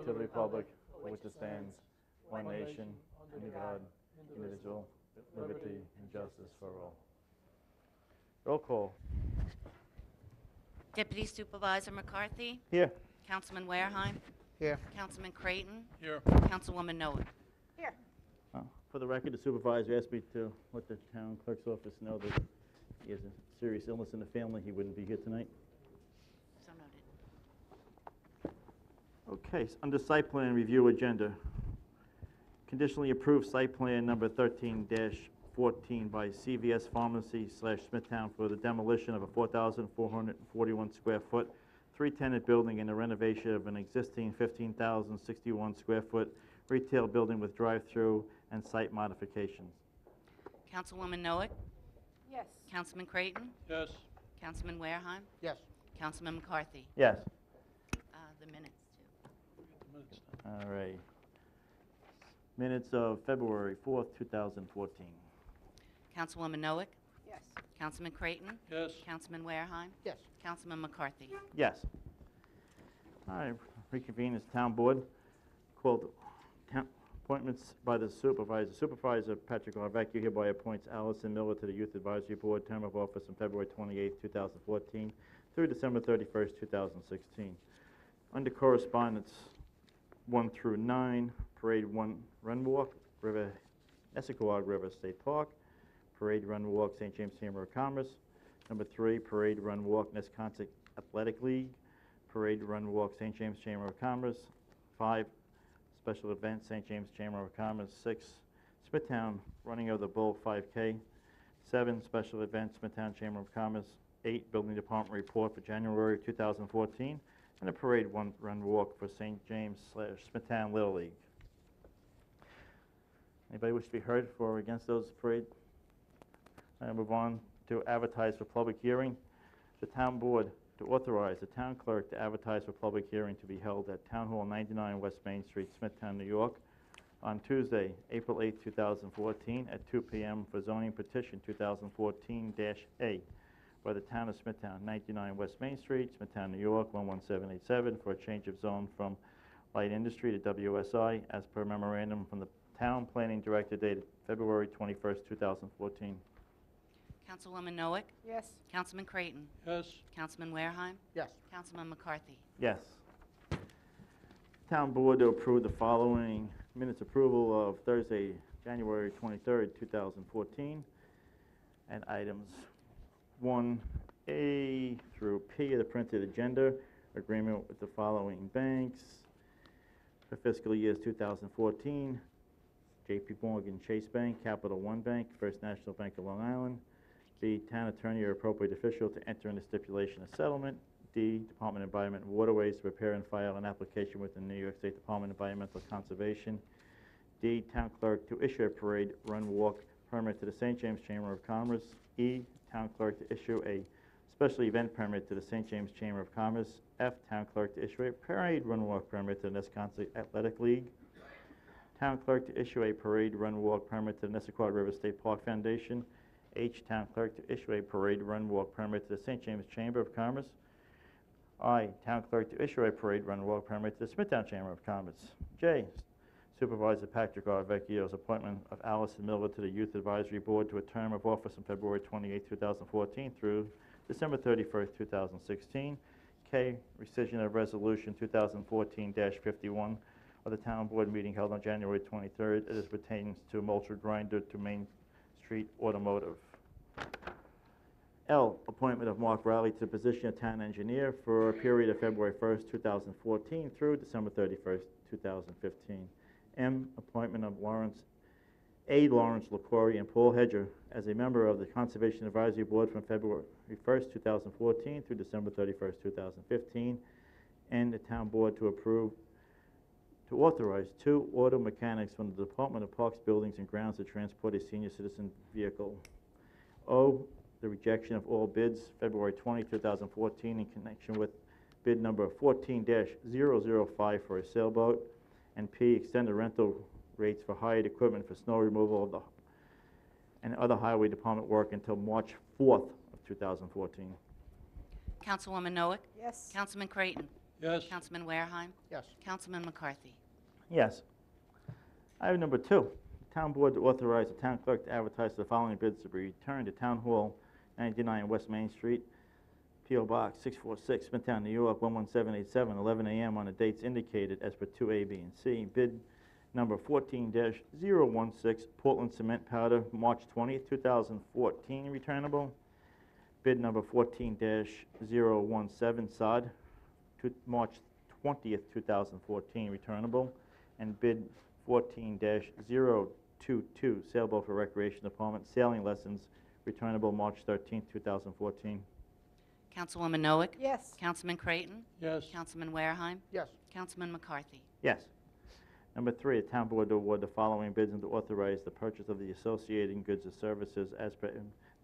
to the republic for which it stands, one nation, under God, indivisible, liberty and justice for all. Roll call. Deputy Supervisor McCarthy, Here. Councilman Wareheim, Here. Councilman Creighton, Here. Councilwoman Noah. Here. For the record, the supervisor asked me to let the town clerk's office know that he has a serious illness in the family. He wouldn't be here tonight. So noted. Okay, under site plan review agenda, conditionally approved site plan number 13-14 by CVS Pharmacy / Smithtown for the demolition of a 4,441 square foot, 3-tenant building and the renovation of an existing 15,061 square foot retail building with drive-through and site modifications. Councilwoman Noah, Yes. Councilman Creighton, Yes. Councilman Wareheim, Yes. Councilman McCarthy. Yes. The minutes, too. The minutes done. All right. Minutes of February 4th, 2014. Councilwoman Noah, Yes. Councilman Creighton, Yes. Councilman Wareheim, Yes. Councilman McCarthy. Yes. All right, reconvene as town board. Called appointments by the supervisor. Supervisor Patrick Arvecchio hereby appoints Allison Miller to the Youth Advisory Board, term of office from February 28, 2014 through December 31st, 2016. Under correspondence 1 through 9, Parade Run Walk, Essequag River State Park, Parade Run Walk, St. James Chamber of Commerce. Number 3, Parade Run Walk, Nesconsic Athletic League, Parade Run Walk, St. James Chamber of Commerce. 5, Special Event, St. James Chamber of Commerce. 6, Smithtown Running of the Bull 5K. 7, Special Event, Smithtown Chamber of Commerce. 8, Building Department Report for January 2014, and a Parade Run Walk for St. James / Smithtown Little League. Anybody wish to be heard for or against those parade? I move on to advertise for public hearing. The town board to authorize the town clerk to advertise for public hearing to be held at Town Hall 99 West Main Street, Smithtown, New York, on Tuesday, April 8, 2014, at 2 p.m. for zoning petition 2014-A by the town of Smithtown, 99 West Main Street, Smithtown, New York, 11787, for a change of zone from light industry to WSI, as per memorandum from the town planning director dated February 21st, 2014. Councilwoman Noah, Yes. Councilman Creighton, Yes. Councilman Wareheim, Yes. Councilman McCarthy. Yes. Town board to approve the following minutes approval of Thursday, January 23rd, 2014, and items 1A through P of the printed agenda, agreement with the following banks for fiscal years 2014, J.P. Morgan Chase Bank, Capital One Bank, First National Bank of Long Island. B, town attorney or appropriate official to enter into stipulation of settlement. D, Department of Environment and Waterways to prepare and file an application with the New York State Department of Environmental Conservation. D, town clerk to issue a parade run walk permit to the St. James Chamber of Commerce. E, town clerk to issue a special event permit to the St. James Chamber of Commerce. F, town clerk to issue a parade run walk permit to the Nesconsic Athletic League. Town clerk to issue a parade run walk permit to the Nessequag River State Park Foundation. H, town clerk to issue a parade run walk permit to the St. James Chamber of Commerce. I, town clerk to issue a parade run walk permit to the Smithtown Chamber of Commerce. J, Supervisor Patrick Arvecchio's appointment of Allison Miller to the Youth Advisory Board to a term of office on February 28, 2014 through December 31st, 2016. K, rescission of resolution 2014-51 of the town board meeting held on January 23rd as pertains to mulcher grinder to Main Street Automotive. L, appointment of Mark Riley to the position of town engineer for a period of February 1st, 2014 through December 31st, 2015. M, appointment of Lawrence LaCory and Paul Hedger as a member of the Conservation Advisory Board from February 1st, 2014 through December 31st, 2015. And the town board to authorize 2 auto mechanics from the Department of Parks, Buildings, and Grounds to transport a senior citizen vehicle. O, the rejection of all bids, February 20, 2014, in connection with bid number 14-005 for a sailboat. And P, extend the rental rates for hired equipment for snow removal and other highway department work until March 4th of 2014. Councilwoman Noah, Yes. Councilman Creighton, Yes. Councilman Wareheim, Yes. Councilman McCarthy. Yes. Item number 2, Town Board to authorize the town clerk to advertise the following bids to be returned to Town Hall, 99 West Main Street, P.O. Box 646, Smithtown, New York, 11787, 11 a.m. on the dates indicated as per 2A, B, and C. Bid number 14-016, Portland Cement Powder, March 20th, 2014, returnable. Bid number 14-017, sod, March 20th, 2014, returnable. And bid 14-022, sailboat for recreation department, sailing lessons, returnable March 13th, 2014. Councilwoman Noack, Yes. Councilman Creighton, Yes. Councilman Wareheim, Yes. Councilman McCarthy. Yes. Number 3, the town board to award the following bids and to authorize the purchase of the associated goods or services as per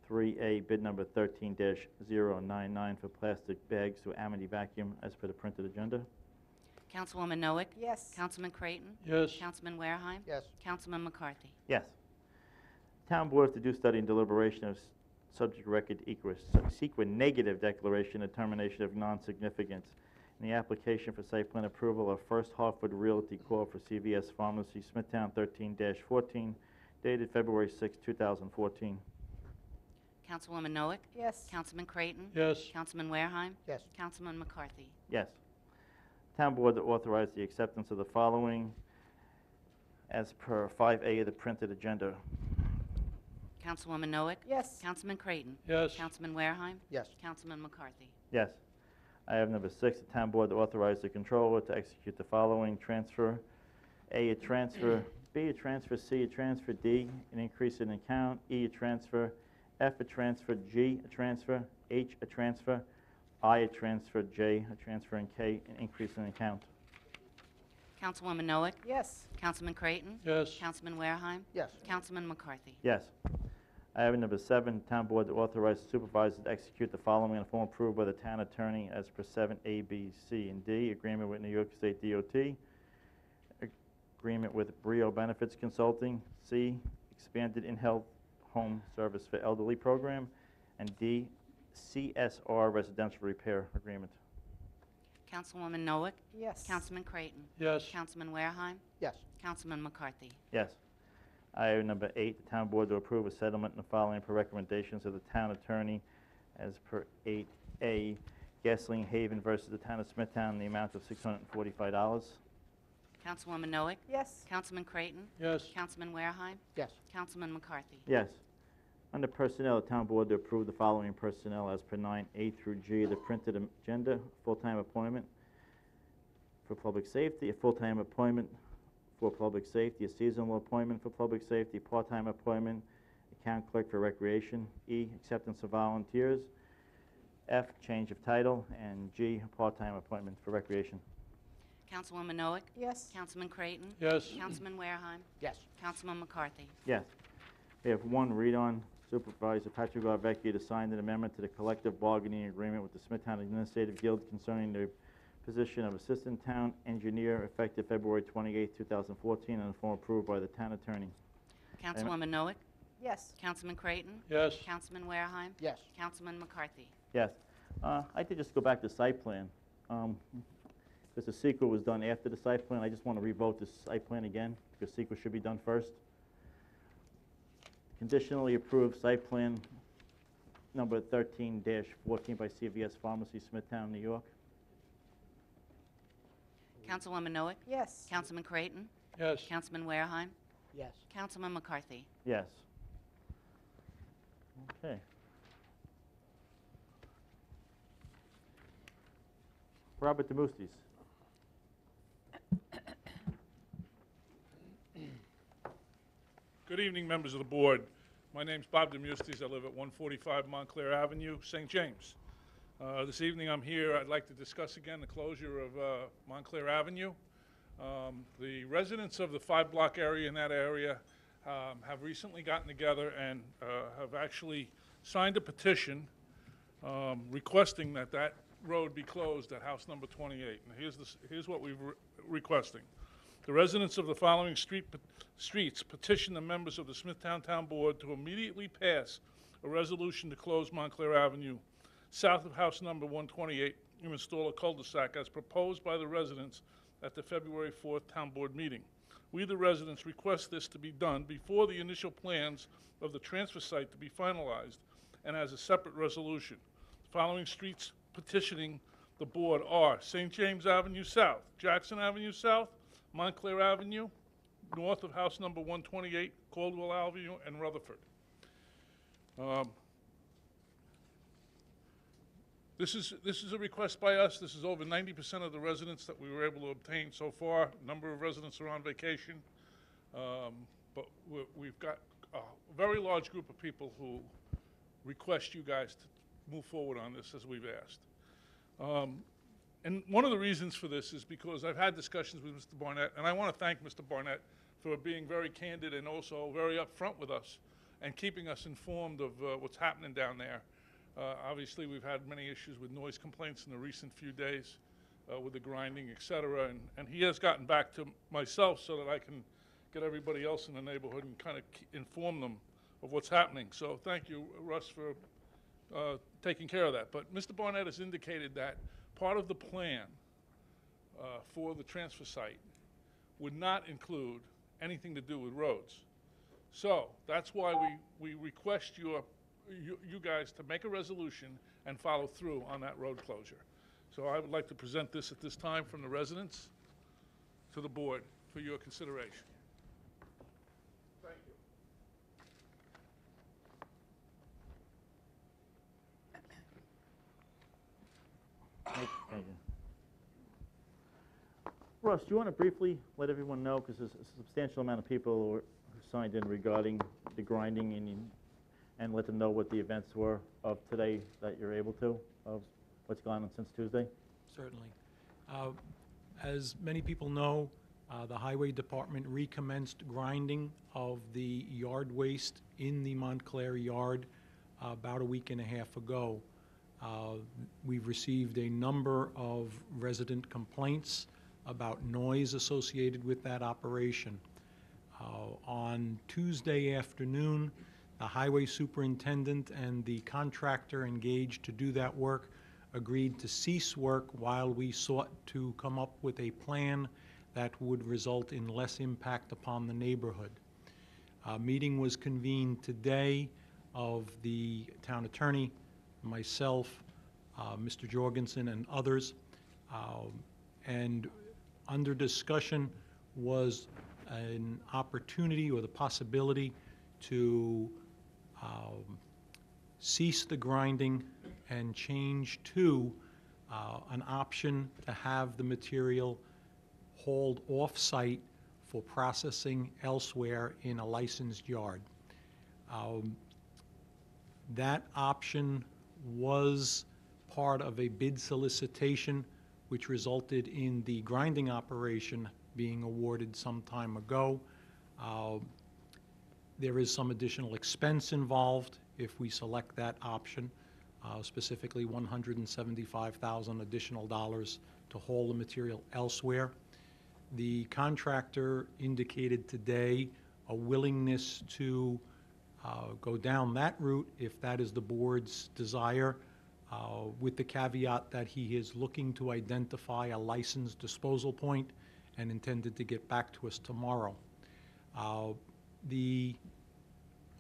3A, bid number 13-099 for plastic bags to Amity Vacuum as per the printed agenda. Councilwoman Noack, Yes. Councilman Creighton, Yes. Councilman Wareheim, Yes. Councilman McCarthy. Yes. Town board to do study and deliberation of subject record sequent negative declaration and termination of non-significance in the application for site plan approval of First Hartford Realty Corp. for CVS Pharmacy, Smithtown 13-14, dated February 6, 2014. Councilwoman Noack, Yes. Councilman Creighton, Yes. Councilman Wareheim, Yes. Councilman McCarthy. Yes. Town board to authorize the acceptance of the following as per 5A of the printed agenda. Councilwoman Noack, Yes. Councilman Creighton, Yes. Councilman Wareheim, Yes. Councilman McCarthy. Yes. I have number 6, the town board to authorize the controller to execute the following transfer. A, a transfer. B, a transfer. C, a transfer. D, an increase in account. E, a transfer. F, a transfer. G, a transfer. H, a transfer. I, a transfer. J, a transfer. And K, an increase in account. Councilwoman Noack, Yes. Councilman Creighton, Yes. Councilman Wareheim, Yes. Councilman McCarthy. Yes. I have number 7, town board to authorize the supervisor to execute the following in a form approved by the town attorney as per 7A, B, C, and D. Agreement with New York State DOT. Agreement with Brio Benefits Consulting. C, expanded in-health home service for elderly program. And D, CSR residential repair agreement. Councilwoman Noack, Yes. Councilman Creighton, Yes. Councilman Wareheim, Yes. Councilman McCarthy. Yes. I have number 8, the town board to approve a settlement in the following per recommendations of the town attorney as per 8A, Gasoline Haven versus the town of Smithtown in the amount of $645. Councilwoman Noack, Yes. Councilman Creighton, Yes. Councilman Wareheim, Yes. Councilman McCarthy. Yes. Under personnel, the town board to approve the following personnel as per 9A through G, the printed agenda, full-time appointment for public safety, a full-time appointment for public safety, a seasonal appointment for public safety, part-time appointment, account clerk for recreation, E, acceptance of volunteers, F, change of title, and G, part-time appointment for recreation. Councilwoman Noack, Yes. Councilman Creighton, Yes. Councilman Wareheim, Yes. Councilman McCarthy. Yes. We have one read-on. Supervisor Patrick Garvecchia to sign an amendment to the collective bargaining agreement with the Smithtown Administrative Guild concerning the position of Assistant Town Engineer effective February 28, 2014, in a form approved by the town attorney. Councilwoman Noack, Yes. Councilman Creighton, Yes. Councilman Wareheim, Yes. Councilman McCarthy. Yes. I did just go back to site plan. Because the secret was done after the site plan, I just want to revote the site plan again, because secret should be done first. Conditionally approved site plan number 13-14 by CVS Pharmacy, Smithtown, New York. Councilwoman Noack, Yes. Councilman Creighton, Yes. Councilman Wareheim, Yes. Councilman McCarthy. Yes. Okay. Robert Demustis. Good evening, members of the board. My name's Bob Demustis. I live at 145 Montclair Avenue, St. James. This evening I'm here, I'd like to discuss again the closure of Montclair Avenue. The residents of the 5-block area in that area have recently gotten together and have actually signed a petition requesting that that road be closed at house number 28. And here's what we're requesting. The residents of the following streets petition the members of the Smithtown Town Board to immediately pass a resolution to close Montclair Avenue, south of house number 128, and install a cul-de-sac as proposed by the residents at the February 4th Town Board meeting. We, the residents, request this to be done before the initial plans of the transfer site to be finalized and as a separate resolution. The following streets petitioning the board are St. James Avenue South, Jackson Avenue South, Montclair Avenue, north of house number 128, Caldwell Avenue, and Rutherford. This is a request by us. This is over 90% of the residents that we were able to obtain so far. A number of residents are on vacation, but we've got a very large group of people who request you guys to move forward on this as we've asked. And one of the reasons for this is because I've had discussions with Mr. Barnett, and I want to thank Mr. Barnett for being very candid and also very upfront with us and keeping us informed of what's happening down there. Obviously, we've had many issues with noise complaints in the recent few days with the grinding, et cetera, and he has gotten back to myself so that I can get everybody else in the neighborhood and kind of inform them of what's happening. So thank you, Russ, for taking care of that. But Mr. Barnett has indicated that part of the plan for the transfer site would not include anything to do with roads. So that's why we request you guys to make a resolution and follow through on that road closure. So I would like to present this at this time from the residents to the board for your consideration. Thank you. Thank you. Russ, do you want to briefly let everyone know, because there's a substantial amount of people who signed in regarding the grinding, and let them know what the events were of today that you're able to, of what's gone on since Tuesday? Certainly. As many people know, the Highway Department recommenced grinding of the yard waste in the Montclair yard about a week and a half ago. We've received a number of resident complaints about noise associated with that operation. On Tuesday afternoon, the highway superintendent and the contractor engaged to do that work agreed to cease work while we sought to come up with a plan that would result in less impact upon the neighborhood. A meeting was convened today of the town attorney, myself, Mr. Jorgensen, and others, and under discussion was an opportunity or the possibility to cease the grinding and change to an option to have the material hauled off-site for processing elsewhere in a licensed yard. That option was part of a bid solicitation which resulted in the grinding operation being awarded some time ago. There is some additional expense involved if we select that option, specifically $175,000 additional dollars to haul the material elsewhere. The contractor indicated today a willingness to go down that route if that is the board's desire, with the caveat that he is looking to identify a licensed disposal point and intended to get back to us tomorrow. The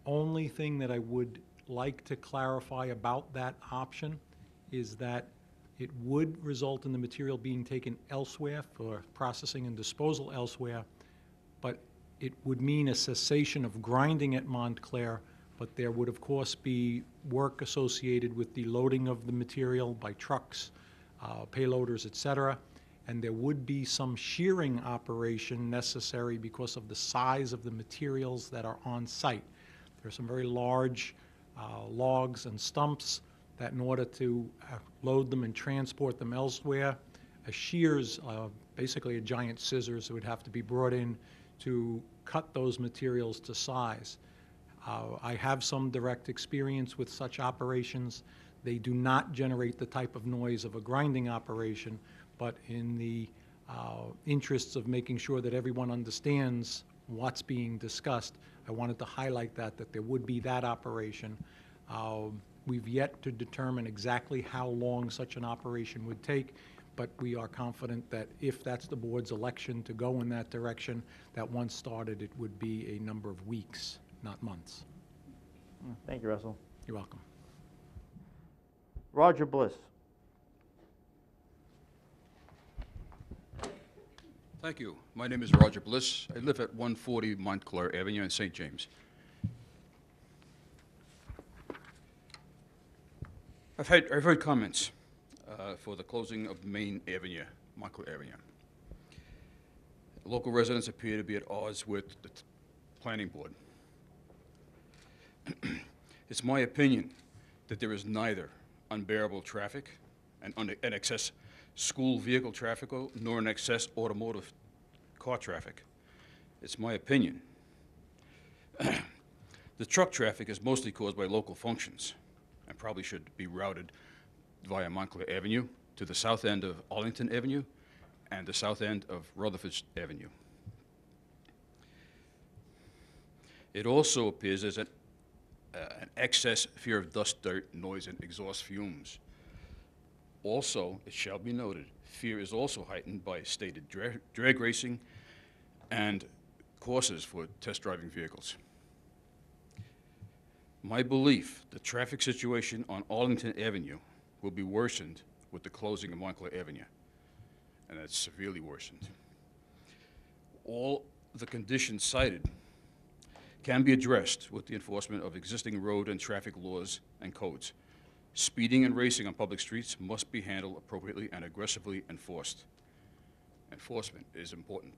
only thing that I would like to clarify about that option is that it would result in the material being taken elsewhere for processing and disposal elsewhere, but it would mean a cessation of grinding at Montclair, but there would of course be work associated with the loading of the material by trucks, payloaders, etc., and there would be some shearing operation necessary because of the size of the materials that are on site. There are some very large logs and stumps that in order to load them and transport them elsewhere, a shears, basically a giant scissors, would have to be brought in to cut those materials to size. I have some direct experience with such operations. They do not generate the type of noise of a grinding operation, but in the interests of making sure that everyone understands what's being discussed, I wanted to highlight that there would be that operation. We've yet to determine exactly how long such an operation would take, but we are confident that if that's the board's election to go in that direction, that once started, it would be a number of weeks, not months. Thank you, Russell. You're welcome. Roger Bliss. Thank you. My name is Roger Bliss. I live at 140 Montclair Avenue in St. James. I've heard comments for the closing of Main Avenue, Montclair Avenue. Local residents appear to be at odds with the planning board. It's my opinion that there is neither unbearable traffic and excess school vehicle traffic nor an excess automotive car traffic. It's my opinion. The truck traffic is mostly caused by local functions and probably should be routed via Montclair Avenue to the south end of Arlington Avenue and the south end of Rutherford Avenue. It also appears there's an excess fear of dust, dirt, noise, and exhaust fumes. Also, it shall be noted, fear is also heightened by stated drag racing and courses for test driving vehicles. My belief, the traffic situation on Arlington Avenue will be worsened with the closing of Montclair Avenue, and that's severely worsened. All the conditions cited can be addressed with the enforcement of existing road and traffic laws and codes. Speeding and racing on public streets must be handled appropriately and aggressively enforced. Enforcement is important.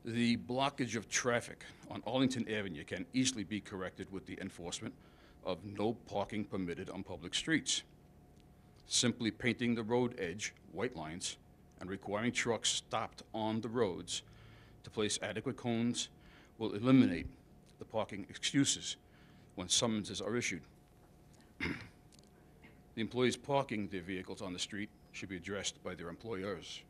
The blockage of traffic on Arlington Avenue can easily be corrected with the enforcement of no parking permitted on public streets. Simply painting the road edge white lines and requiring trucks stopped on the roads to place adequate cones will eliminate the parking excuses when summonses are issued. The employees parking their vehicles on the street should be addressed by their employers.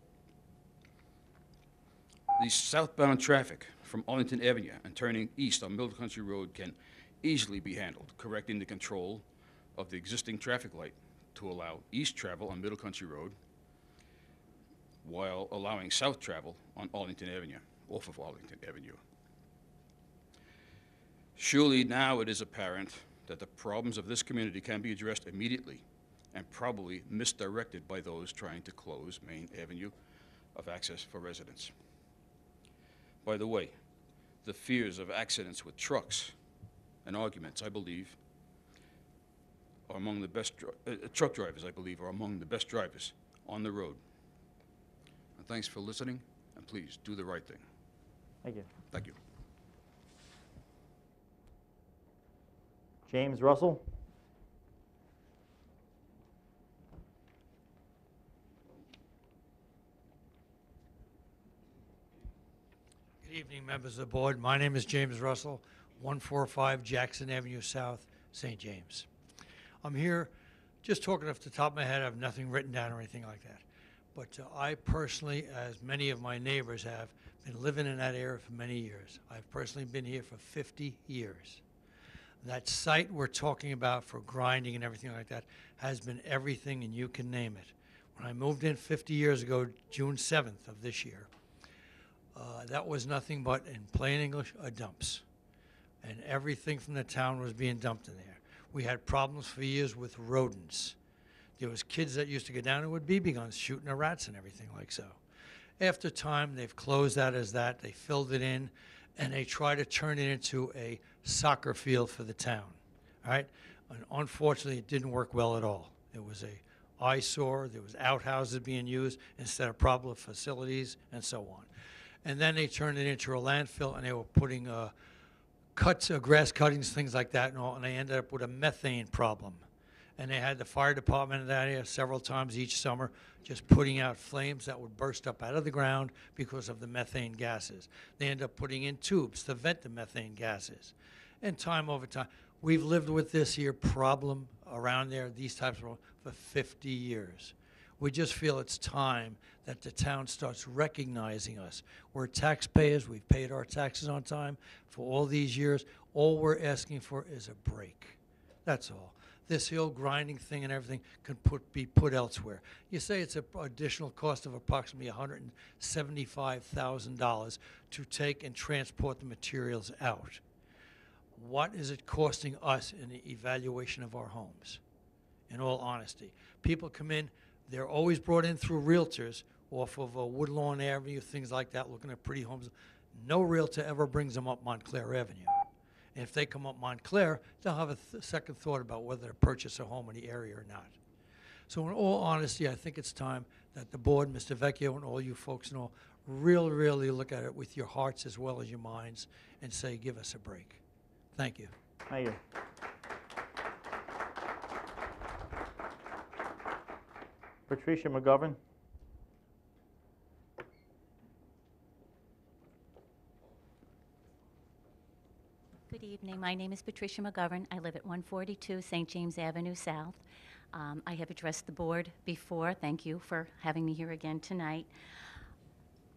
The southbound traffic from Arlington Avenue and turning east on Middle Country Road can easily be handled, correcting the control of the existing traffic light to allow east travel on Middle Country Road while allowing south travel on Arlington Avenue, off of Arlington Avenue. Surely now it is apparent that the problems of this community can be addressed immediately and probably misdirected by those trying to close Main Avenue of access for residents. By the way, the fears of accidents with trucks and arguments, I believe, are among the best, truck drivers, I believe, are among the best drivers on the road. And thanks for listening, and please do the right thing. Thank you. Thank you. James Russell. Good evening, members of the board. My name is James Russell, 145 Jackson Avenue South, St. James. I'm here just talking off the top of my head. I have nothing written down or anything like that. But I personally, as many of my neighbors have, been living in that area for many years. I've personally been here for 50 years. That site we're talking about for grinding and everything like that has been everything, and you can name it. When I moved in 50 years ago, June 7th of this year, that was nothing but, in plain English, a dumps. And everything from the town was being dumped in there. We had problems for years with rodents. There was kids that used to go down there with BB guns shooting the rats and everything like so. After time, they've closed that as that. They filled it in, and they try to turn it into a soccer field for the town, all right? And unfortunately, it didn't work well at all. It was a eyesore. There was outhouses being used instead of proper facilities and so on. And then they turned it into a landfill, and they were putting grass cuttings, things like that, and all, and they ended up with a methane problem. And they had the fire department in that area several times each summer just putting out flames that would burst up out of the ground because of the methane gases. They ended up putting in tubes to vent the methane gases. And time over time, we've lived with this here problem around there, these types of problems, for 50 years. We just feel it's time that the town starts recognizing us. We're taxpayers. We've paid our taxes on time for all these years. All we're asking for is a break. That's all. This hill grinding thing and everything can be put elsewhere. You say it's an additional cost of approximately $175,000 to take and transport the materials out. What is it costing us in the evaluation of our homes? In all honesty, people come in, they're always brought in through realtors off of Woodlawn Avenue, things like that, looking at pretty homes. No realtor ever brings them up Montclair Avenue. And if they come up Montclair, they'll have a second thought about whether to purchase a home in the area or not. So in all honesty, I think it's time that the board, Mr. Vecchio, and all you folks and all, really look at it with your hearts as well as your minds and say, give us a break. Thank you. Thank you. Patricia McGovern. Good evening. My name is Patricia McGovern. I live at 142 St. James Avenue South. I have addressed the board before. Thank you for having me here again tonight.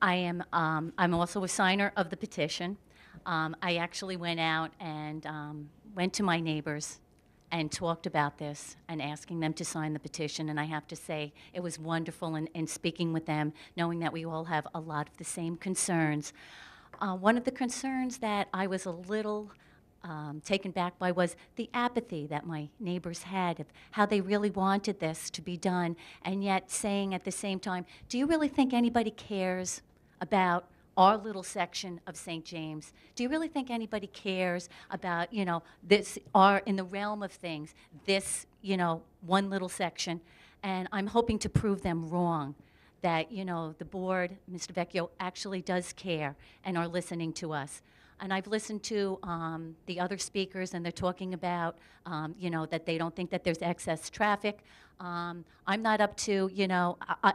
I'm also a signer of the petition. I actually went out and went to my neighbors and talked about this and asking them to sign the petition. And I have to say, it was wonderful in speaking with them, knowing that we all have a lot of the same concerns. One of the concerns that I was a little taken back by was the apathy that my neighbors had of how they really wanted this to be done, and yet saying at the same time, do you really think anybody cares about our little section of St. James? Do you really think anybody cares about, this, in the realm of things, this, one little section? And I'm hoping to prove them wrong, that, the board, Mr. Vecchio, actually does care and are listening to us. And I've listened to the other speakers, and they're talking about, that they don't think that there's excess traffic. I'm not up to,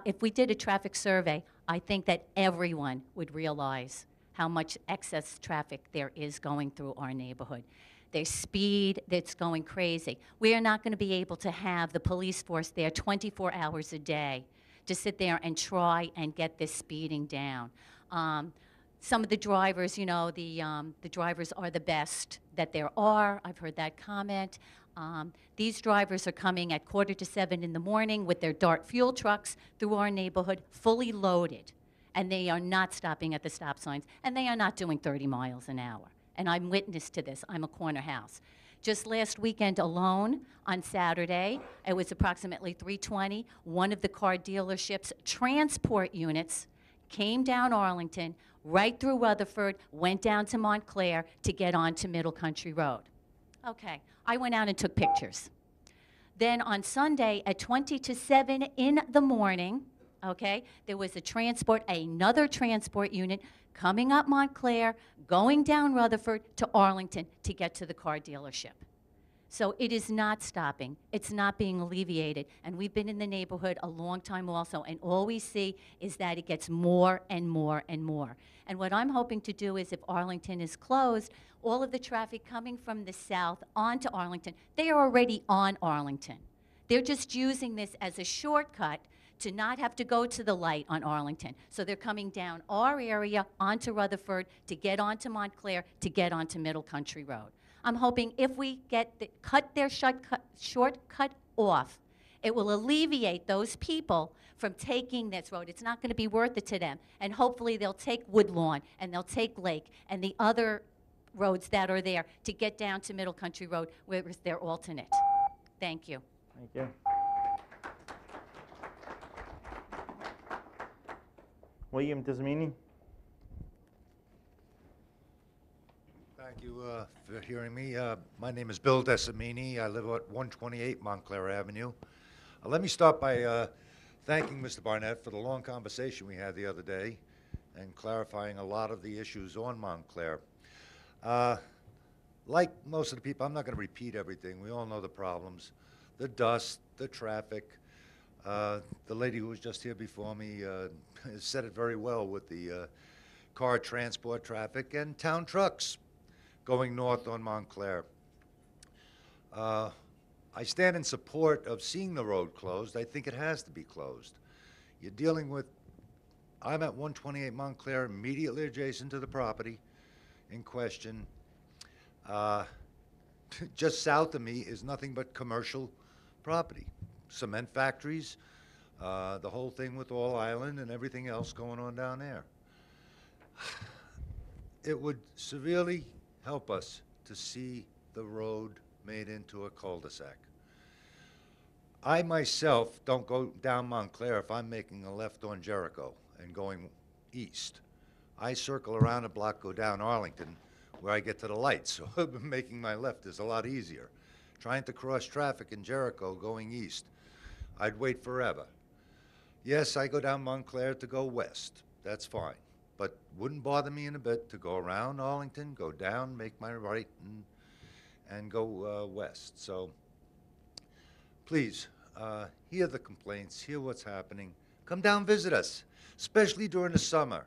if we did a traffic survey, I think that everyone would realize how much excess traffic there is going through our neighborhood. There's speed that's going crazy. We are not going to be able to have the police force there 24 hours a day to sit there and try and get this speeding down. Some of the drivers, the drivers are the best that there are. I've heard that comment. These drivers are coming at 6:45 in the morning with their DART fuel trucks through our neighborhood, fully loaded. And they are not stopping at the stop signs, and they are not doing 30 miles an hour. And I'm witness to this. I'm a corner house. Just last weekend alone, on Saturday, it was approximately 3:20, one of the car dealerships' transport units came down Arlington, right through Rutherford, went down to Montclair to get onto Middle Country Road. Okay, I went out and took pictures. Then on Sunday at 6:50 in the morning, okay, there was another transport unit coming up Montclair, going down Rutherford to Arlington to get to the car dealership. So it is not stopping. It's not being alleviated. And we've been in the neighborhood a long time also, and all we see is that it gets more and more and more. And what I'm hoping to do is, if Arlington is closed, all of the traffic coming from the south onto Arlington, they are already on Arlington. They're just using this as a shortcut to not have to go to the light on Arlington. So they're coming down our area onto Rutherford to get onto Montclair to get onto Middle Country Road. I'm hoping if we cut their shortcut off, it will alleviate those people from taking this road. It's not going to be worth it to them. And hopefully they'll take Woodlawn and they'll take Lake and the other roads that are there to get down to Middle Country Road, where it's their alternate. Thank you. Thank you. William Dismini. Thank you for hearing me. My name is Bill Desamini. I live at 128 Montclair Avenue. Let me start by thanking Mr. Barnett for the long conversation we had the other day and clarifying a lot of the issues on Montclair. Like most of the people, I'm not going to repeat everything. We all know the problems. The dust, the traffic. The lady who was just here before me said it very well with the car transport traffic and town trucks going north on Montclair. I stand in support of seeing the road closed. I think it has to be closed. You're dealing with, I'm at 128 Montclair, immediately adjacent to the property in question. just south of me is nothing but commercial property. Cement factories, the whole thing with All Island and everything else going on down there. It would severely help us to see the road made into a cul-de-sac. I myself don't go down Montclair if I'm making a left on Jericho and going east. I circle around a block, go down Arlington, where I get to the lights, so making my left is a lot easier. Trying to cross traffic in Jericho going east, I'd wait forever. Yes, I go down Montclair to go west, that's fine, but wouldn't bother me in a bit to go around Arlington, go down, make my right, and go west. So please, hear the complaints, hear what's happening. Come down, visit us, especially during the summer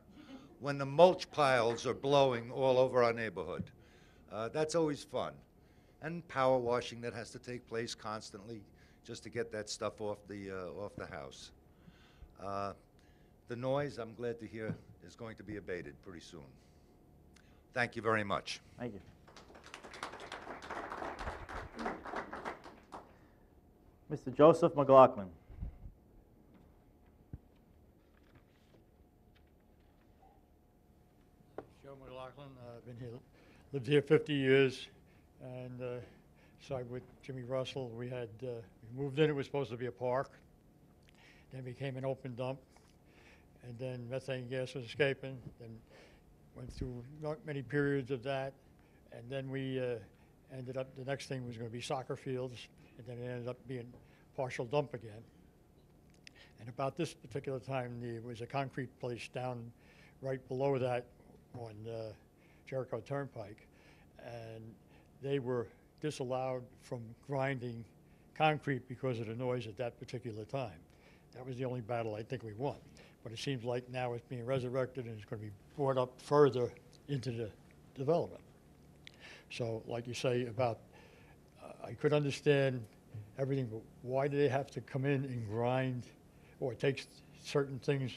when the mulch piles are blowing all over our neighborhood. That's always fun. And power washing that has to take place constantly just to get that stuff off the house. The noise, I'm glad to hear, is going to be abated pretty soon. Thank you very much. Thank you. Mr. Joseph McLaughlin. Joe McLaughlin, I've been here, lived here 50 years, and side with Jimmy Russell. We moved in, it was supposed to be a park, then became an open dump, and then methane gas was escaping, then went through not many periods of that, and then we ended up, the next thing was going to be soccer fields, and then it ended up being partial dump again. And about this particular time, there was a concrete place down right below that on Jericho Turnpike, and they were disallowed from grinding concrete because of the noise at that particular time. That was the only battle I think we won. But it seems like now it's being resurrected and it's going to be brought up further into the development. So like you say about, I could understand everything, but why do they have to come in and grind, or it takes certain things,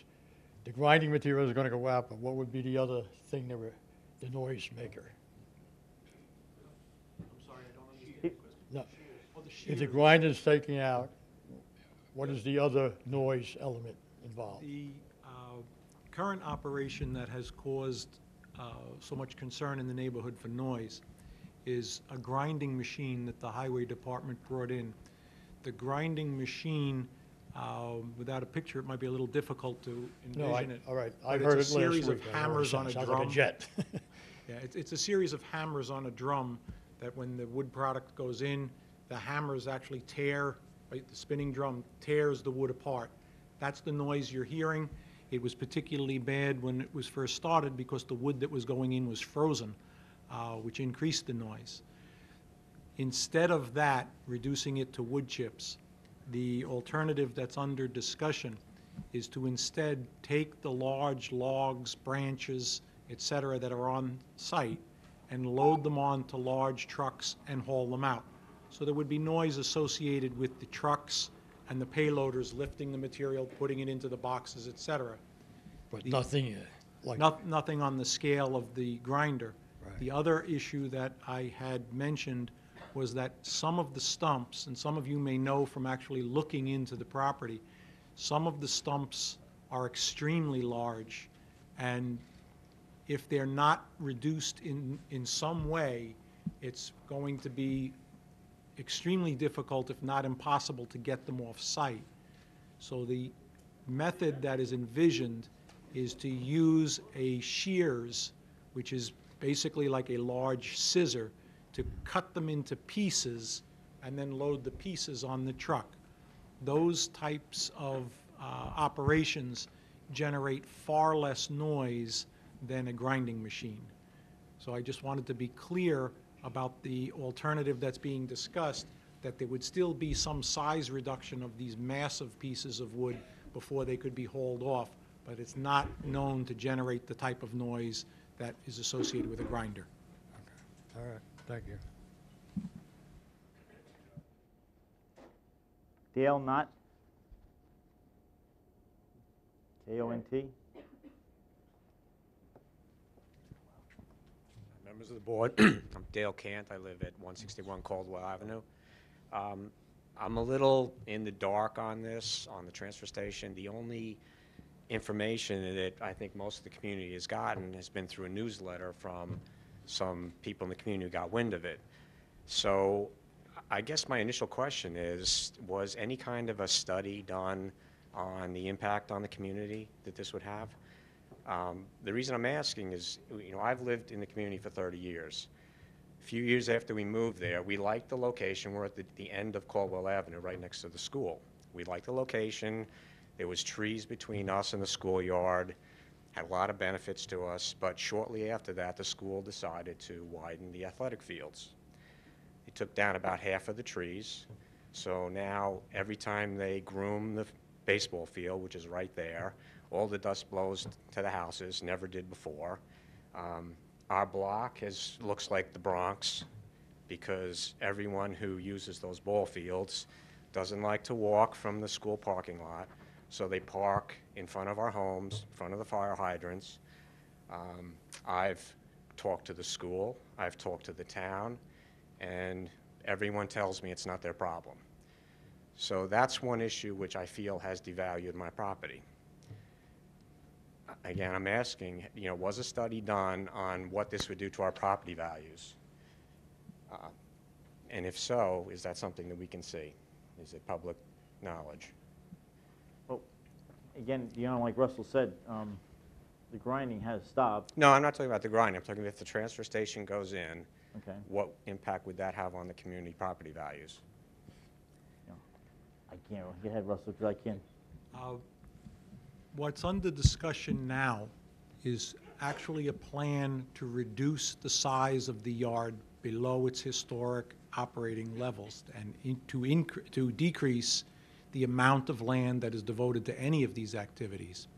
the grinding material is going to go out, but what would be the other thing that were the noise maker? I'm sorry, I don't understand the question. No. Oh, the If the shears. grinding's taking out, what is the other noise element involved? The current operation that has caused so much concern in the neighborhood for noise is a grinding machine that the highway department brought in. The grinding machine, without a picture, it might be a little difficult to No, envision it. all right, but I it's heard a it last series of week. hammers on a Sounds drum. like a jet. Yeah, it's a series of hammers on a drum that when the wood product goes in, the hammers actually tear, right, the spinning drum tears the wood apart. That's the noise you're hearing. It was particularly bad when it was first started because the wood that was going in was frozen, which increased the noise. Instead of that, reducing it to wood chips, the alternative that's under discussion is to instead take the large logs, branches, et cetera, that are on site and load them onto large trucks and haul them out. So there would be noise associated with the trucks and the payloaders lifting the material, putting it into the boxes, et cetera. But nothing like, Nothing on the scale of the grinder. Right. The other issue that I had mentioned was that some of the stumps, and some of you may know from actually looking into the property, some of the stumps are extremely large, and if they're not reduced in some way, it's going to be extremely difficult, if not impossible, to get them off site. So the method that is envisioned is to use a shears, which is basically like a large scissor, to cut them into pieces and then load the pieces on the truck. Those types of operations generate far less noise than a grinding machine. So I just wanted to be clear about the alternative that's being discussed, that there would still be some size reduction of these massive pieces of wood before they could be hauled off, but it's not known to generate the type of noise that is associated with a grinder. all right, thank you. Dale Knott. K-O-N-T. Members of the board, I'm Dale Cant. I live at 161 Caldwell Avenue. I'm a little in the dark on this, on the transfer station. The only information that I think most of the community has gotten has been through a newsletter from some people in the community who got wind of it. So I guess my initial question is, was any kind of a study done on the impact on the community that this would have? The reason I'm asking is, I've lived in the community for 30 years. A few years after we moved there, we liked the location. We're at the end of Caldwell Avenue, right next to the school. We liked the location. There was trees between us and the schoolyard. Had a lot of benefits to us, but shortly after that, the school decided to widen the athletic fields. They took down about half of the trees, so now every time they groom the baseball field, which is right there, all the dust blows to the houses, never did before. Our block looks like the Bronx because everyone who uses those ball fields doesn't like to walk from the school parking lot, so they park in front of our homes, in front of the fire hydrants. I've talked to the school, I've talked to the town, and everyone tells me it's not their problem. So that's one issue which I feel has devalued my property. Again, I'm asking, was a study done on what this would do to our property values? And if so, is that something that we can see? Is it public knowledge? Well, again, like Russell said, the grinding has stopped. No, I'm not talking about the grinding. I'm talking about if the transfer station goes in, Okay. what impact would that have on the community property values? I can't. Go ahead, Russell, because I can't. What's under discussion now is actually a plan to reduce the size of the yard below its historic operating levels and to decrease the amount of land that is devoted to any of these activities.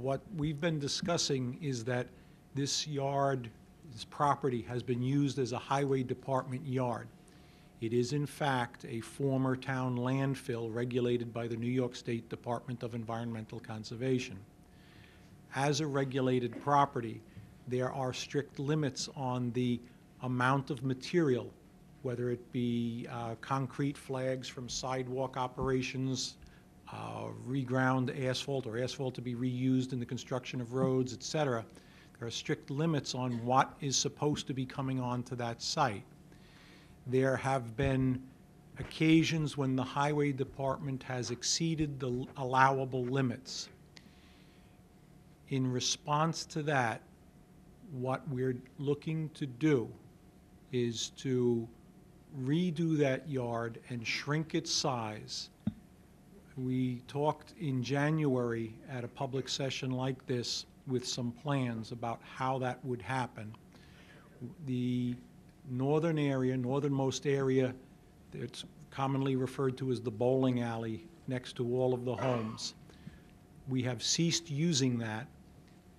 What we've been discussing is that this yard, this property, has been used as a highway department yard. It is, in fact, a former town landfill regulated by the New York State Department of Environmental Conservation. As a regulated property, there are strict limits on the amount of material, whether it be concrete flags from sidewalk operations, reground asphalt or asphalt to be reused in the construction of roads, etc. There are strict limits on what is supposed to be coming onto that site. There have been occasions when the highway department has exceeded the allowable limits. In response to that, what we're looking to do is to redo that yard and shrink its size. We talked in January at a public session like this with some plans about how that would happen. The northernmost area, it's commonly referred to as the bowling alley next to all of the homes. We have ceased using that.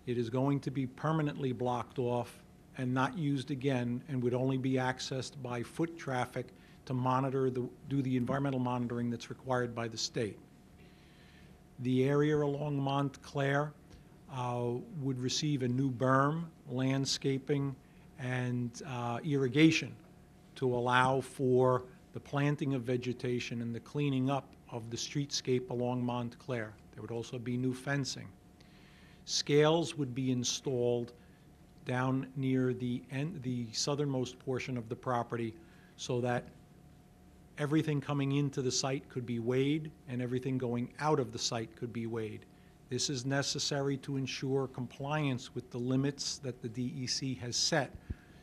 It is going to be permanently blocked off and not used again, and would only be accessed by foot traffic to do the environmental monitoring that's required by the state. The area along Montclair would receive a new berm, landscaping, and irrigation to allow for the planting of vegetation and the cleaning up of the streetscape along Montclair. There would also be new fencing. Scales would be installed down near the southernmost portion of the property so that everything coming into the site could be weighed and everything going out of the site could be weighed. This is necessary to ensure compliance with the limits that the DEC has set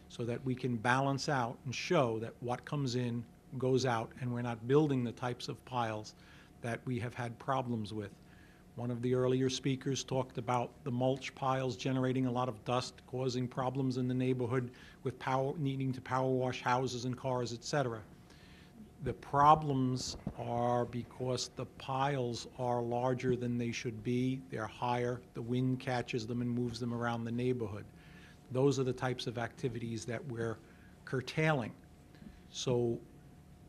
so that we can balance out and show that what comes in goes out and we're not building the types of piles that we have had problems with. One of the earlier speakers talked about the mulch piles generating a lot of dust, causing problems in the neighborhood with needing to power wash houses and cars, etc. The problems are because the piles are larger than they should be, they're higher, the wind catches them and moves them around the neighborhood. Those are the types of activities that we're curtailing. So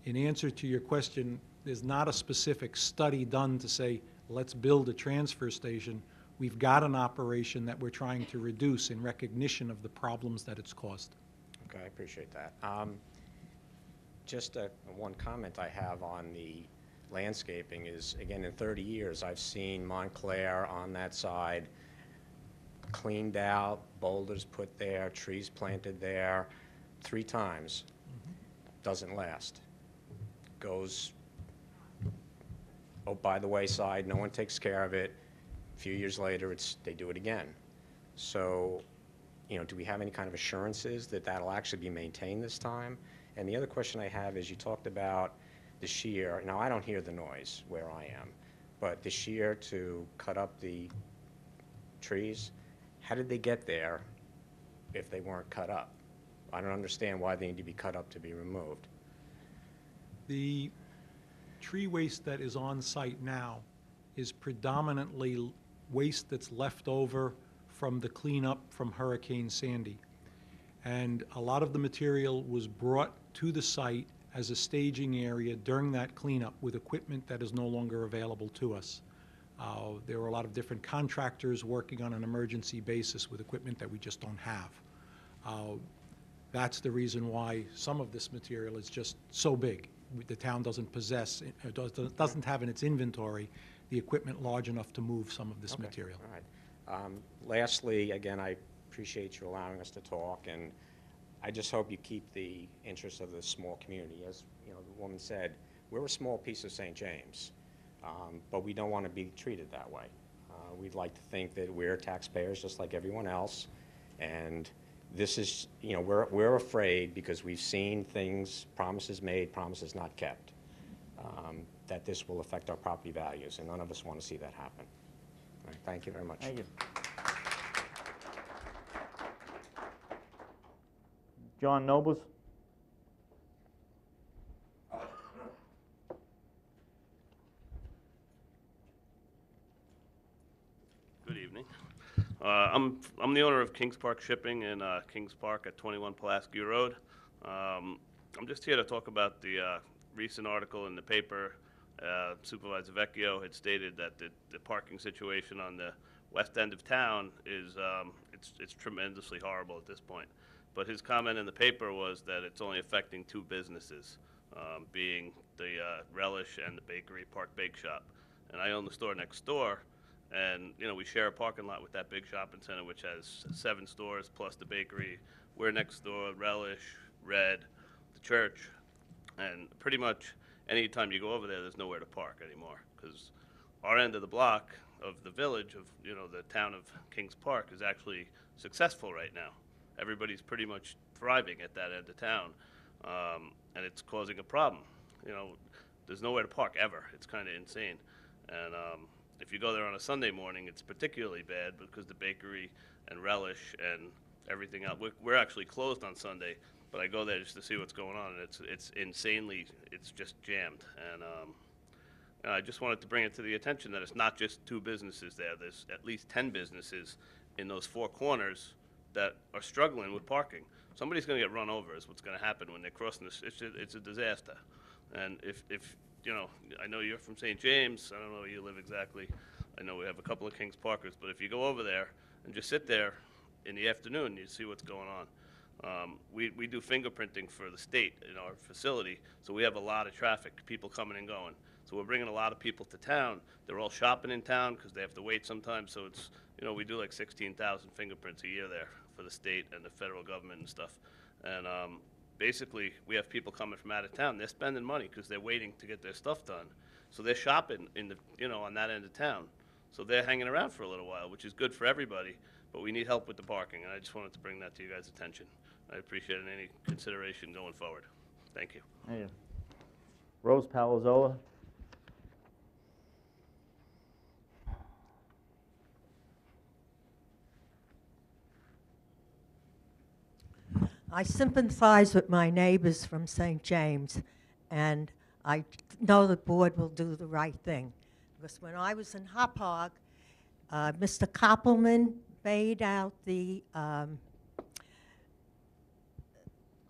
in answer to your question, there's not a specific study done to say, let's build a transfer station. we've got an operation that we're trying to reduce in recognition of the problems that it's caused. Okay, I appreciate that. Just one comment I have on the landscaping is, again, in 30 years, I've seen Montclair on that side cleaned out, boulders put there, trees planted there 3 times. Doesn't last. Goes by the wayside, no one takes care of it. A few years later, they do it again. So, do we have any kind of assurances that that'll actually be maintained this time? And the other question I have is, you talked about the shear. Now, I don't hear the noise where I am, but the shear to cut up the trees, how did they get there if they weren't cut up? I don't understand why they need to be cut up to be removed. The tree waste that is on site now is predominantly waste that's left over from the cleanup from Hurricane Sandy. And a lot of the material was brought to the site as a staging area during that cleanup with equipment that is no longer available to us. There were a lot of different contractors working on an emergency basis with equipment that we just don't have. That's the reason why some of this material is just so big. The town doesn't possess, doesn't have in its inventory the equipment large enough to move some of this Okay, material. all right. Lastly, again, I appreciate you allowing us to talk, and I just hope you keep the interest of the small community. As the woman said, we're a small piece of St. James, but we don't want to be treated that way. We'd like to think that we're taxpayers just like everyone else, and this is, we're afraid because we've seen things, promises made, promises not kept, that this will affect our property values, and none of us want to see that happen. All right, thank you very much. Thank you. John Nobles? Good evening. I'm the owner of Kings Park Shipping in Kings Park at 21 Pulaski Road. I'm just here to talk about the recent article in the paper. Supervisor Vecchio had stated that the parking situation on the west end of town is it's tremendously horrible at this point. But his comment in the paper was that it's only affecting 2 businesses, being the Relish and the bakery, Park Bake Shop. And I own the store next door, and we share a parking lot with that big shopping center, which has 7 stores plus the bakery. We're next door, Relish, Red, the church, and pretty much anytime you go over there, there's nowhere to park anymore, because our end of the block of the village of the town of Kings Park is actually successful right now. Everybody's pretty much thriving at that end of town, and it's causing a problem. There's nowhere to park ever. It's kind of insane. And if you go there on a Sunday morning, it's particularly bad because the bakery and Relish and everything else. We're actually closed on Sunday, but I go there just to see what's going on, and it's insanely, it's just jammed. And I just wanted to bring it to the attention that it's not just 2 businesses there. There's at least 10 businesses in those 4 corners that are struggling with parking. Somebody's going to get run over is what's going to happen when they're crossing this. It's a disaster. And if I know you're from St. James. I don't know where you live exactly. I know we have a couple of Kings Parkers, but if you go over there and just sit there in the afternoon, you see what's going on. We do fingerprinting for the state in our facility, so we have a lot of traffic, people coming and going. So we're bringing a lot of people to town. They're all shopping in town because they have to wait sometimes. So it's, we do like 16,000 fingerprints a year there for the state and the federal government and stuff. And basically, we have people coming from out of town. They're spending money because they're waiting to get their stuff done. So they're shopping in the, on that end of town. So they're hanging around for a little while, which is good for everybody. But we need help with the parking, and I just wanted to bring that to you guys' attention. I appreciate any consideration going forward. Thank you. Thank you. Rose Palazzola? I sympathize with my neighbors from St. James, and I know the board will do the right thing. Because when I was in Hauppauge, Mr. Koppelman made out the,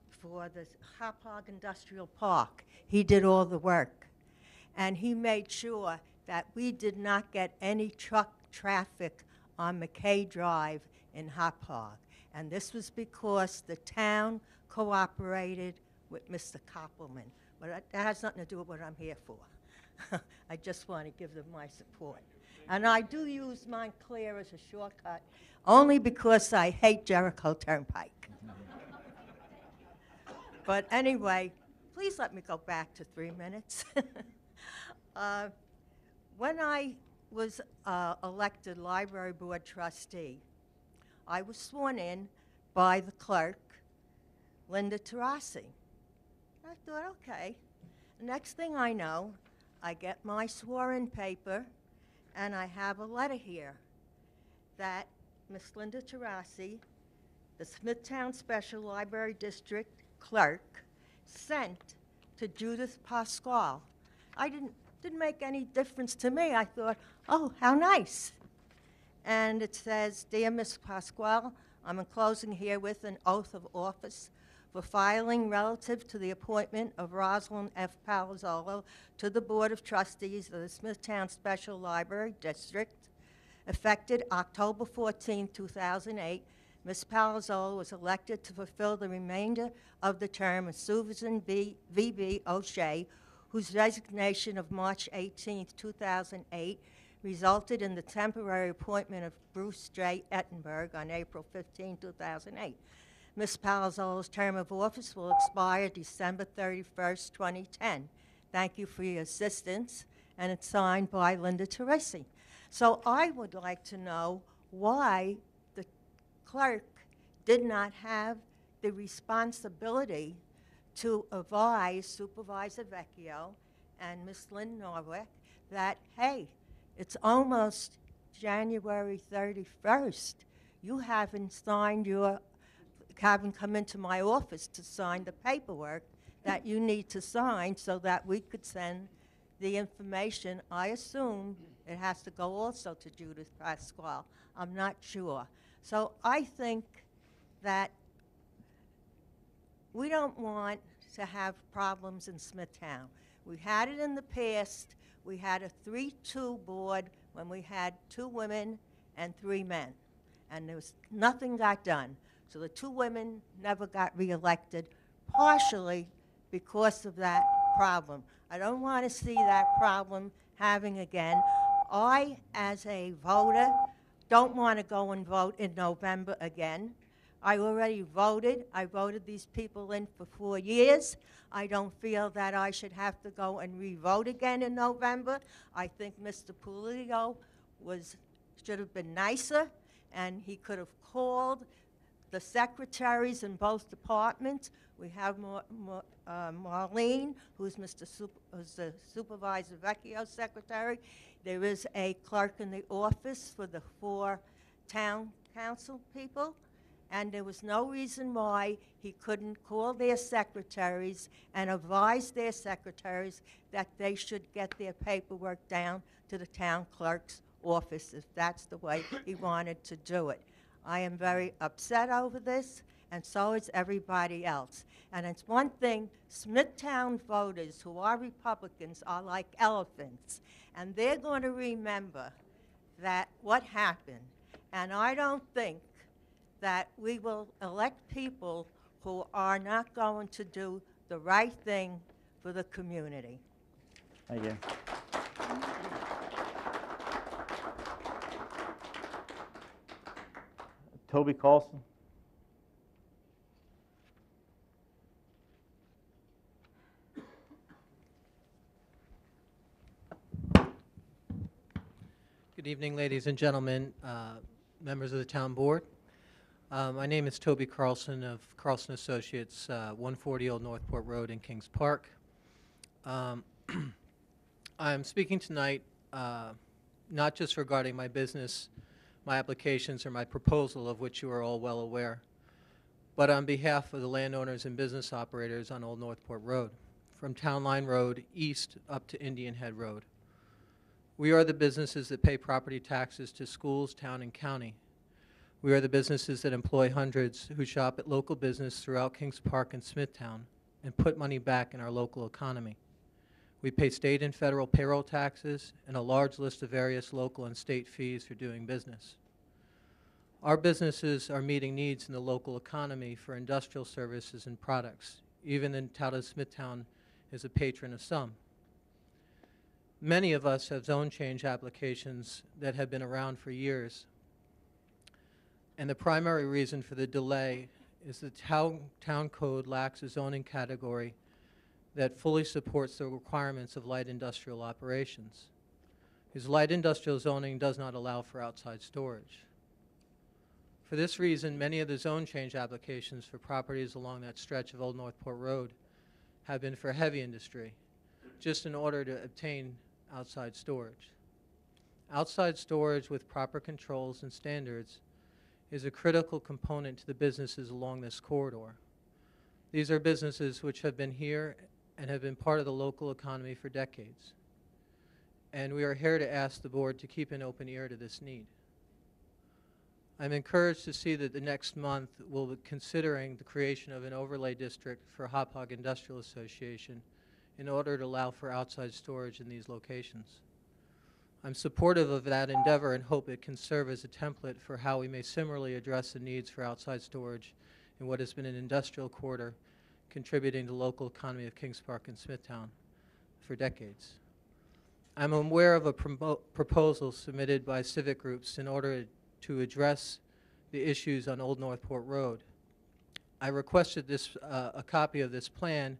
for the Hauppauge Industrial Park. He did all the work. And he made sure that we did not get any truck traffic on McKay Drive in Hopog. And this was because the town cooperated with Mr. Koppelman. But that has nothing to do with what I'm here for. I just want to give them my support. And I do use Montclair as a shortcut, only because I hate Jericho Turnpike. But anyway, please let me go back to 3 minutes. When I was elected library board trustee, I was sworn in by the clerk, Linda Tarasi. I thought, okay. The next thing I know, I get my sworn paper, and I have a letter here that Miss Linda Tarasi, the Smithtown Special Library District clerk, sent to Judith Pasquale. Didn't make any difference to me. I thought, oh, how nice. And it says, Dear Miss Pasquale, I'm enclosing herewith an oath of office for filing relative to the appointment of Rosalind F. Palazzolo to the Board of Trustees of the Smithtown Special Library District. Effective October 14, 2008, Ms. Palazzolo was elected to fulfill the remainder of the term of Susan V.B. O'Shea, whose resignation of March 18, 2008, resulted in the temporary appointment of Bruce J. Ettenberg on April 15, 2008. Ms. Palazzolo's term of office will expire December 31st, 2010. Thank you for your assistance, and it's signed by Linda Teresi. So I would like to know why the clerk did not have the responsibility to advise Supervisor Vecchio and Ms. Lynn Norwick that, hey, it's almost January 31st. You haven't come into my office to sign the paperwork that you need to sign so that we could send the information. I assume it has to go also to Judith Pasquale. I'm not sure. So I think that we don't want to have problems in Smithtown. We had it in the past. We had a 3-2 board when we had 2 women and 3 men, and there was nothing got done. So the 2 women never got reelected, partially because of that problem. I don't want to see that problem having again. I, as a voter, don't want to go and vote in November again. I already voted. I voted these people in for 4 years. I don't feel that I should have to go and re-vote again in November. I think Mr. Pulio should have been nicer, and he could have called the secretaries in both departments. We have Marlene, who's who's the Supervisor Vecchio's secretary. There is a clerk in the office for the 4 town council people. And there was no reason why he couldn't call their secretaries and advise their secretaries that they should get their paperwork down to the town clerk's office if that's the way he wanted to do it. I am very upset over this, and so is everybody else. And it's one thing, Smithtown voters who are Republicans are like elephants, and they're going to remember that what happened. And I don't think that we will elect people who are not going to do the right thing for the community. Thank you. Toby Carlson. Good evening, ladies and gentlemen, members of the town board. My name is Toby Carlson of Carlson Associates, 140 Old Northport Road in Kings Park. I'm speaking tonight not just regarding my business, my applications, or my proposal, of which you are all well aware, but on behalf of the landowners and business operators on Old Northport Road, from Town Line Road east up to Indian Head Road. We are the businesses that pay property taxes to schools, town, and county. We are the businesses that employ hundreds who shop at local business throughout Kings Park and Smithtown and put money back in our local economy. We pay state and federal payroll taxes and a large list of various local and state fees for doing business. Our businesses are meeting needs in the local economy for industrial services and products. Even the town of Smithtown is a patron of some. Many of us have zone change applications that have been around for years. And the primary reason for the delay is the town code lacks a zoning category that fully supports the requirements of light industrial operations. Because light industrial zoning does not allow for outside storage. For this reason, many of the zone change applications for properties along that stretch of Old Northport Road have been for heavy industry, just in order to obtain outside storage. Outside storage with proper controls and standards is a critical component to the businesses along this corridor. These are businesses which have been here and have been part of the local economy for decades. And we are here to ask the board to keep an open ear to this need. I'm encouraged to see that the next month we'll be considering the creation of an overlay district for Hauppauge Industrial Association in order to allow for outside storage in these locations. I'm supportive of that endeavor and hope it can serve as a template for how we may similarly address the needs for outside storage in what has been an industrial corridor contributing to the local economy of Kings Park and Smithtown for decades. I'm aware of a proposal submitted by civic groups in order to address the issues on Old Northport Road. I requested a copy of this plan,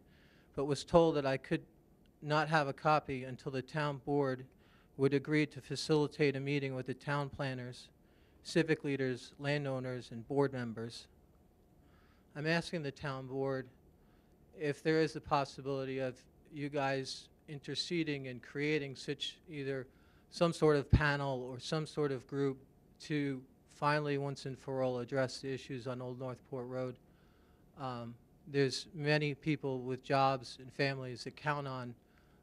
but was told that I could not have a copy until the town board would agree to facilitate a meeting with the town planners, civic leaders, landowners, and board members. I'm asking the town board if there is a possibility of you guys interceding and creating such either some sort of panel or some sort of group to finally once and for all address the issues on Old Northport Road. There's many people with jobs and families that count on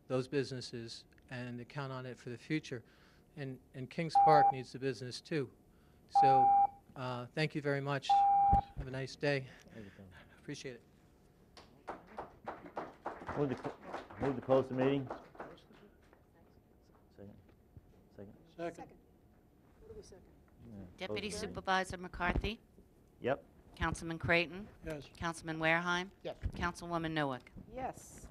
those businesses and they count on it for the future. And Kings Park needs the business too. So thank you very much. Have a nice day. Appreciate it. Move to close the meeting. Second. Deputy Supervisor McCarthy, Yep. Councilman Creighton, Yes. Councilman Wareheim, Yep. Councilwoman Noack. Yes.